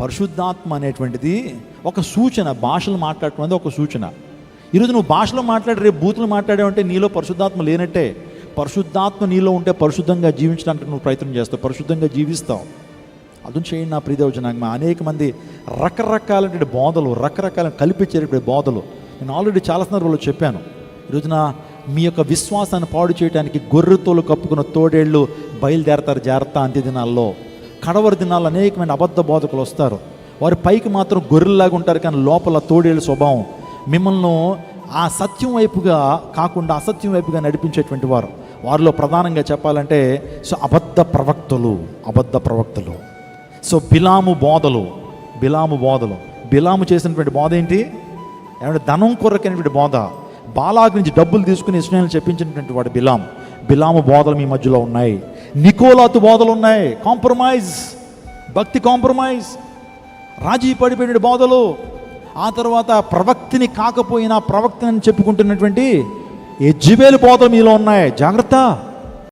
పరిశుద్ధాత్మ అనేటువంటిది ఒక సూచన. భాషలు మాట్లాడటం అనేది ఒక సూచన. ఈరోజు నువ్వు భాషలో మాట్లాడి రేపు బూతులు మాట్లాడావంటే నీలో పరిశుద్ధాత్మ లేనట్టే. పరిశుద్ధాత్మ నీలో ఉంటే పరిశుద్ధంగా జీవించడానికి నువ్వు ప్రయత్నం చేస్తావు, పరిశుద్ధంగా జీవిస్తావు. అదును చేయండి నా ప్రియదేవజనాంగమా. అనేక మంది రకరకాలైన బోధలు, రకరకాల కల్పించేటువంటి బోధలు నేను ఆల్రెడీ చాలా సందర్భాల్లో చెప్పాను. ఈరోజున మీ యొక్క విశ్వాసాన్ని పాడు చేయడానికి గొర్రెతోలు కప్పుకున్న తోడేళ్ళు బయలుదేరతారు జాగ్రత్త. అంత్య దినాల్లో, కడవరి దినాల్లో అనేకమైన అబద్ధ బోధకులు వస్తారు. వారి పైకి మాత్రం గొర్రెల్లాగా ఉంటారు, కానీ లోపల తోడేళ్ళ స్వభావం. మిమ్మల్ని ఆ సత్యం వైపుగా కాకుండా అసత్యం వైపుగా నడిపించేటువంటి వారు. వారిలో ప్రధానంగా చెప్పాలంటే అబద్ధ ప్రవక్తలు. బిలాము బోధలు. బిలాము చేసినటువంటి బోధ ఏంటి? ఏమంటే ధనం కొరకైనటువంటి బోధ. బాలాకు నుంచి డబ్బులు తీసుకుని ఇశ్రాయేలును చెప్పించినటువంటి వాడు బిలాము బోధలు మీ మధ్యలో ఉన్నాయి. నికోలాతు బోధలు ఉన్నాయి. భక్తి కాంప్రమైజ్, రాజీ పడిపోయిన బోధలు. ఆ తర్వాత ప్రవక్తిని కాకపోయినా ప్రవక్తని చెప్పుకుంటున్నటువంటి యెజబెలు బోధలు మీలో ఉన్నాయి. జాగ్రత్త.